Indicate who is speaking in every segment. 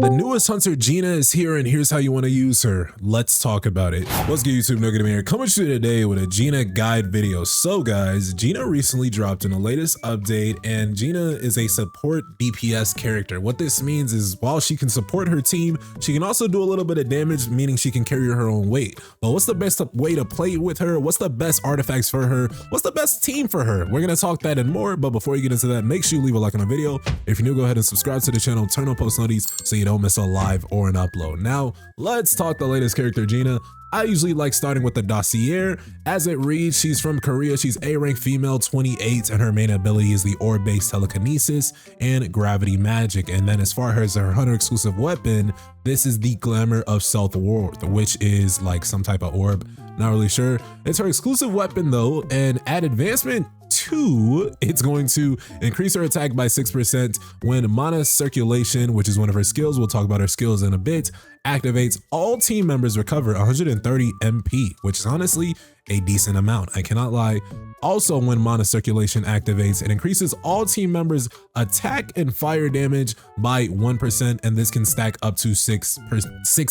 Speaker 1: The newest hunter Gina is here, and here's how you want to use her. Let's talk about it. What's good, YouTube? NoGoodEman here, coming to you today with a Gina guide video. So guys, Gina recently dropped in the latest update, and Gina is a support DPS character. What this means is while she can support her team, she can also do a little bit of damage, meaning she can carry her own weight. But what's the best way to play with her? What's the best artifacts for her? What's the best team for her? We're gonna talk that and more, but before you get into that, make sure you leave a like on the video. If you're new, go ahead and subscribe to the channel, turn on post notifications so you don't miss a live or an upload. Now, let's talk the latest character, Gina. I usually like starting with the dossier. As it reads, she's from Korea, she's A rank female, 28, and her main ability is the orb-based telekinesis and gravity magic. And then as far as her hunter exclusive weapon, this is the Glamour of Self-Worth, which is like some type of orb, not really sure. It's her exclusive weapon though, and at advancement 2, it's going to increase her attack by 6% when mana circulation, which is one of her skills, we'll talk about her skills in a bit, activates. All team members recover 130 MP, which is honestly a decent amount, I cannot lie. Also, when mana circulation activates, it increases all team members attack and fire damage by 1%, and this can stack up to six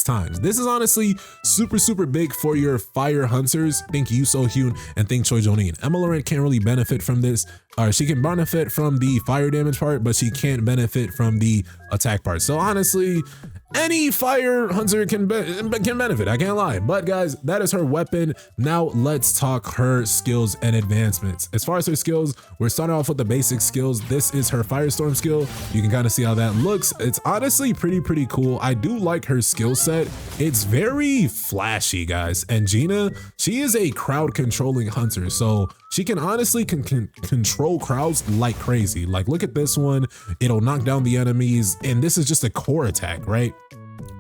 Speaker 1: times. This is honestly super big for your fire hunters. Think Yuso Hyun and think Choi Jonin. Emma Laurent can't really benefit from this. She can benefit from the fire damage part, but she can't benefit from the attack part. So honestly, any fire hunter can benefit, I can't lie. But guys, that is her weapon. Now let's talk her skills and advancements. As far as her skills, we're starting off with the basic skills. This is her Firestorm skill. You can kind of see how that looks. It's honestly pretty cool. I do like her skill set. It's very flashy, guys. And Gina, she is a crowd controlling hunter, so she can honestly control crowds like crazy. Like, look at this one. It'll knock down the enemies, and this is just a core attack, right?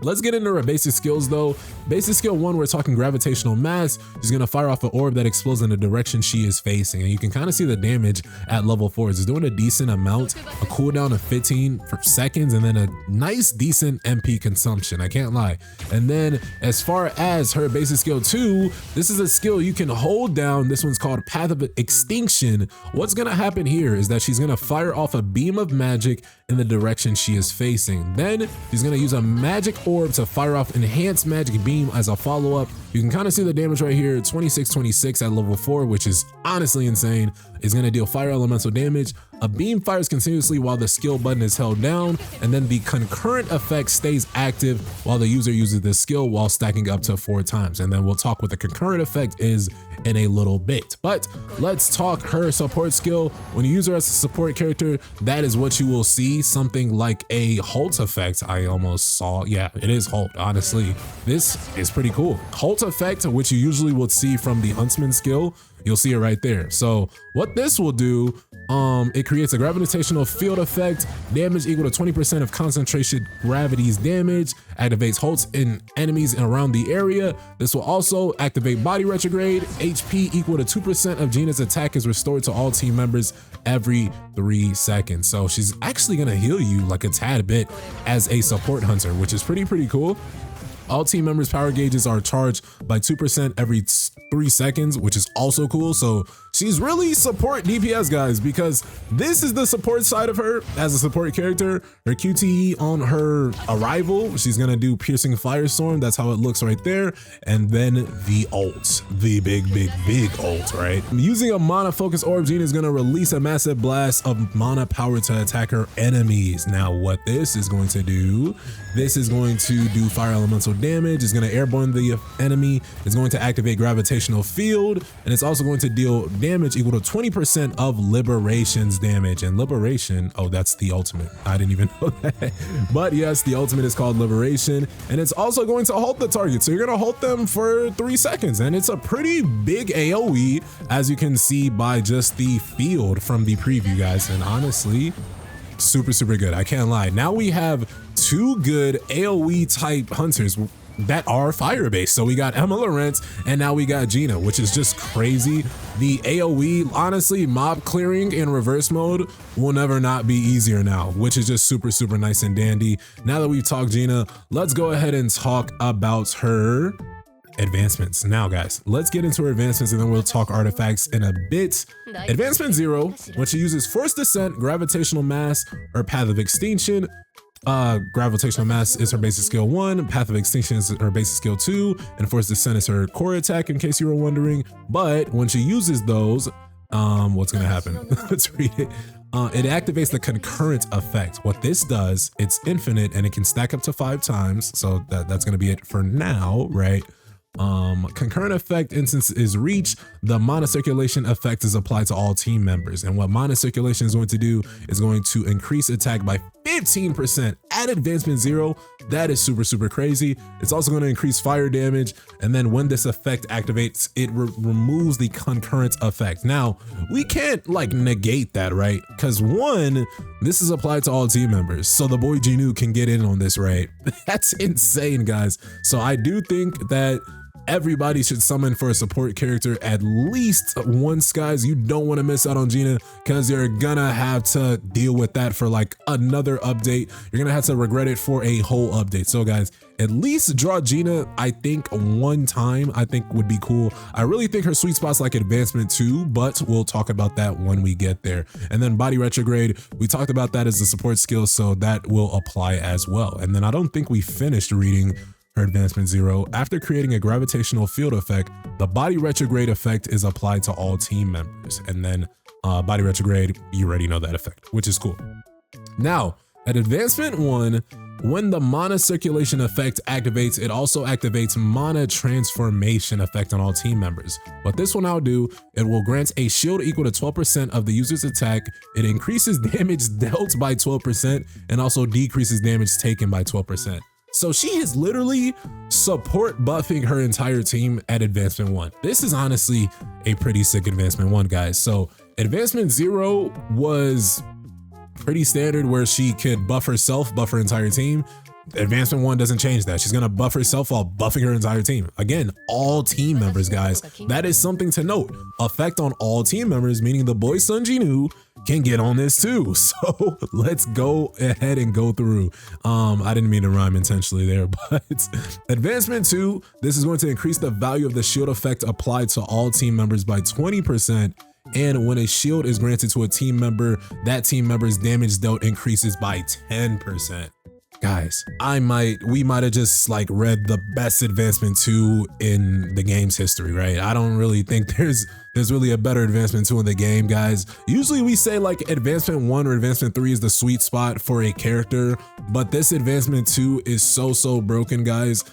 Speaker 1: Let's get into her basic skills though. Basic skill 1, we're talking gravitational mass. She's gonna fire off an orb that explodes in the direction she is facing. And you can kind of see the damage at level 4. It's doing a decent amount, a cooldown of 15 seconds, and then a nice decent MP consumption, I can't lie. And then as far as her basic skill 2, this is a skill you can hold down. This one's called Path of Extinction. What's gonna happen here is that she's gonna fire off a beam of magic in the direction she is facing. Then she's gonna use a magic orb to fire off enhanced magic beam as a follow-up. You can kind of see the damage right here, 26 at level 4, which is honestly insane. It's gonna deal fire elemental damage. A beam fires continuously while the skill button is held down, and then the concurrent effect stays active while the user uses this skill while stacking up to 4 times. And then we'll talk what the concurrent effect is in a little bit. But let's talk her support skill. When you use her as a support character, that is what you will see, something like a Halt effect. I almost saw, yeah, it is Halt, honestly. This is pretty cool. Halt effect, which you usually would see from the Huntsman skill, you'll see it right there. So what this will do, it creates a gravitational field effect, damage equal to 20% of concentration gravity's damage, activates halts in enemies around the area. This will also activate body retrograde. HP equal to 2% of Gina's attack is restored to all team members every 3 seconds. So she's actually gonna heal you like a tad bit as a support hunter, which is pretty cool. All team members' power gauges are charged by 2% every 3 seconds, which is also cool. So she's really support DPS, guys, because this is the support side of her as a support character. Her QTE on her arrival, she's gonna do Piercing Firestorm. That's how it looks right there. And then the ult, the big ult, right? Using a mana focus orb, Gina is gonna release a massive blast of mana power to attack her enemies. Now, what this is going to do, this is going to do fire elemental damage. It's going to airborne the enemy. It's going to activate gravitational field, and it's also going to deal damage equal to 20% of liberation's damage. And liberation, oh, that's the ultimate. I didn't even know that. But yes, the ultimate is called liberation, and it's also going to halt the target. So you're going to halt them for 3 seconds, and it's a pretty big AoE, as you can see by just the field from the preview, guys. And honestly, super good, I can't lie. Now we have 2 good AoE type hunters that are fire based. So we got Emma Laurent, and now we got Gina, which is just crazy. The AoE, honestly, mob clearing in reverse mode will never not be easier now, which is just super nice and dandy. Now that we've talked Gina, let's go ahead and talk about her advancements. Now guys, let's get into her advancements, and then we'll talk artifacts in a bit. Advancement 0, when she uses Force Descent, Gravitational Mass, or Path of Extinction, Gravitational Mass is her basic skill 1, Path of Extinction is her basic skill 2, and Force Descent is her core attack, in case you were wondering. But when she uses those, what's gonna happen? Let's read it. It activates the concurrent effect. What this does, it's infinite and it can stack up to 5 times. So that's gonna be it for now, right? Concurrent effect instance is reached. The monocirculation effect is applied to all team members. And what monocirculation is going to do is going to increase attack by 15% at advancement 0. That is super crazy. It's also going to increase fire damage. And then when this effect activates, it removes the concurrent effect. Now, we can't like negate that, right? Because one, this is applied to all team members. So the boy Gina can get in on this, right? That's insane, guys. So I do think that everybody should summon for a support character at least once, guys. You don't want to miss out on Gina because you're gonna have to deal with that for like another update. You're gonna have to regret it for a whole update. So guys, at least draw Gina, I think one time, I think would be cool. I really think her sweet spot's like advancement 2, but we'll talk about that when we get there. And then body retrograde, we talked about that as a support skill, so that will apply as well. And then I don't think we finished reading her advancement 0. After creating a gravitational field effect, the body retrograde effect is applied to all team members. And then body retrograde, you already know that effect, which is cool. Now, at advancement 1, when the mana circulation effect activates, it also activates mana transformation effect on all team members. What this will now do, it will grant a shield equal to 12% of the user's attack. It increases damage dealt by 12% and also decreases damage taken by 12%. So she is literally support buffing her entire team at advancement 1. This is honestly a pretty sick advancement 1, guys. So advancement 0 was pretty standard where she could buff herself, buff her entire team. Advancement 1 doesn't change that. She's gonna buff herself while buffing her entire team. Again, all team members, guys. That is something to note. Effect on all team members, meaning the boy Sun Gina can get on this too. So let's go ahead and go through. I didn't mean to rhyme intentionally there, but advancement 2, this is going to increase the value of the shield effect applied to all team members by 20%. And when a shield is granted to a team member, that team member's damage dealt increases by 10%. Guys, we might have just like read the best advancement 2 in the game's history, right? I don't really think there's really a better advancement 2 in the game, guys. Usually we say like advancement 1 or advancement 3 is the sweet spot for a character, but this advancement 2 is so broken, guys.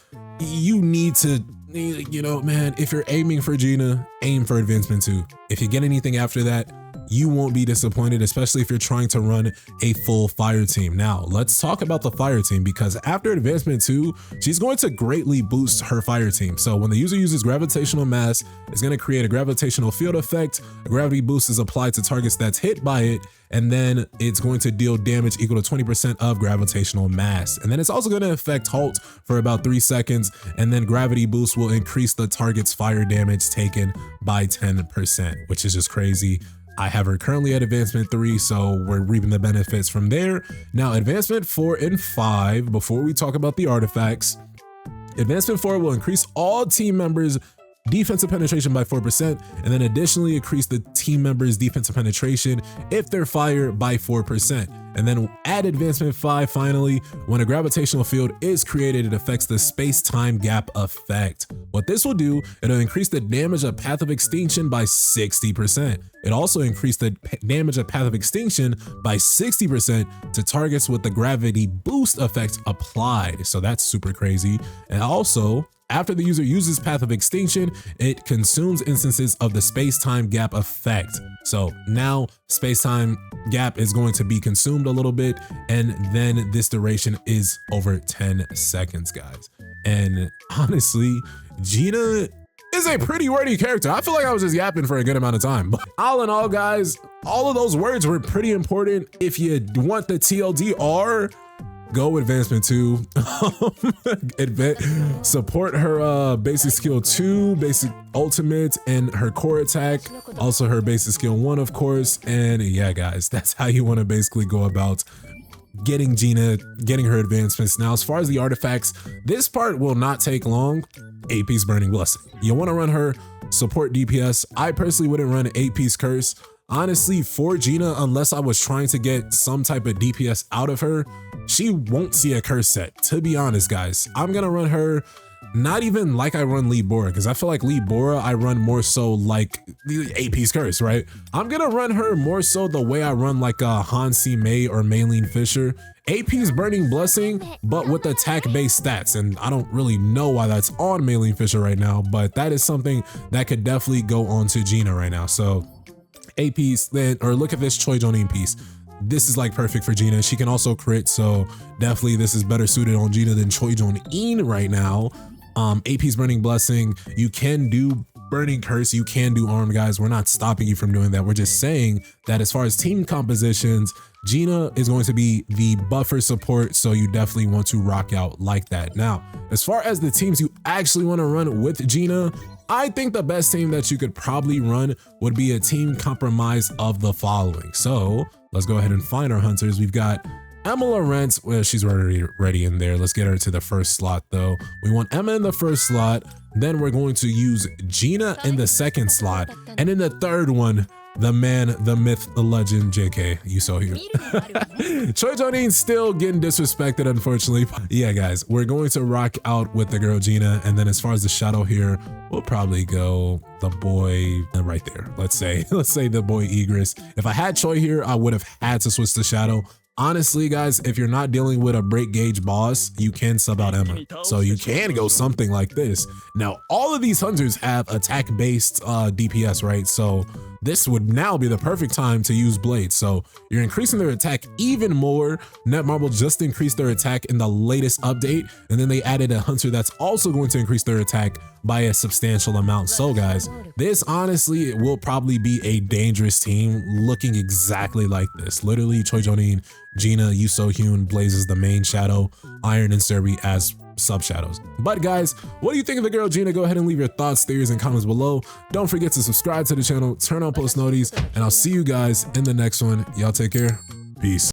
Speaker 1: You need to, you know, man, if you're aiming for Gina, aim for advancement 2. If you get anything after that, you won't be disappointed, especially if you're trying to run a full fire team. Now, let's talk about the fire team, because after advancement 2, she's going to greatly boost her fire team. So when the user uses gravitational mass, it's going to create a gravitational field effect. A gravity boost is applied to targets that's hit by it, and then it's going to deal damage equal to 20% of gravitational mass. And then it's also going to affect halt for about 3 seconds, and then gravity boost will increase the target's fire damage taken by 10%, which is just crazy. I have her currently at advancement 3, so we're reaping the benefits from there. Now, advancement 4 and 5, before we talk about the artifacts, advancement 4 will increase all team members' defensive penetration by 4%, and then additionally increase the team members' defensive penetration if they're fire by 4%. And then at advancement 5, finally, when a gravitational field is created, it affects the space-time gap effect. What this will do, it'll increase the damage of Path of Extinction by 60%. It also increased the damage of Path of Extinction by 60% to targets with the gravity boost effect applied. So that's super crazy. And also, after the user uses Path of Extinction, it consumes instances of the space-time gap effect. So now space-time gap is going to be consumed a little bit, and then this duration is over 10 seconds, guys. And honestly, Gina is a pretty wordy character. I feel like I was just yapping for a good amount of time. But all in all, guys, all of those words were pretty important. If you want the TLDR, go advancement 2. Support her basic skill 2, basic ultimate, and her core attack. Also her basic skill 1, of course. And yeah, guys, that's how you want to basically go about getting Gina, getting her advancements. Now, as far as the artifacts, this part will not take long. 8-piece Burning Blessing. You want to run her support DPS. I personally wouldn't run an 8-piece curse. honestly, for Gina, unless I was trying to get some type of DPS out of her, she won't see a curse set, to be honest, guys. I'm gonna run her not even like I run Lee Bora, because I feel like Lee Bora, I run more so like the AP's curse, right? I'm gonna run her more so the way I run like a Hansi Mei or Maylene Fisher. AP's Burning Blessing, but with attack-based stats, and I don't really know why that's on Maylene Fisher right now, but that is something that could definitely go on to Gina right now. So AP's then, or look at this Choi Jonin piece. This is like perfect for Gina. She can also crit, so definitely this is better suited on Gina than Choi Jonin right now. AP's Burning Blessing, you can do Burning Curse, you can do Arm, guys. We're not stopping you from doing that. We're just saying that as far as team compositions, Gina is going to be the buffer support, so you definitely want to rock out like that. Now, as far as the teams you actually want to run with Gina, I think the best team that you could probably run would be a team compromise of the following. So let's go ahead and find our hunters. We've got Emma Lawrence. Well, she's already ready in there. Let's get her to the first slot though. We want Emma in the first slot. Then we're going to use Gina in the second slot. And in the third one, the man, the myth, the legend, JK, you saw here. Choi Jonin's still getting disrespected, unfortunately. Yeah, guys, we're going to rock out with the girl Gina. And then as far as the shadow here, we'll probably go the boy right there. Let's say the boy Egress. If I had Choi here, I would have had to switch to shadow. Honestly, guys, if you're not dealing with a break gauge boss, you can sub out Emma. So you can go something like this. Now, all of these hunters have attack-based DPS, right? So this would now be the perfect time to use Blade. So you're increasing their attack even more. Netmarble just increased their attack in the latest update. And then they added a hunter that's also going to increase their attack by a substantial amount. So guys, this honestly will probably be a dangerous team looking exactly like this. Literally Choi Jonin, Gina, Yu So-hyun, Blaze is the main shadow, Iron and Serbi as sub shadows. But guys, what do you think of the girl Gina? Go ahead and leave your thoughts, theories, and comments below. Don't forget to subscribe to the channel, turn on post notifications, and I'll see you guys in the next one. Y'all take care. Peace.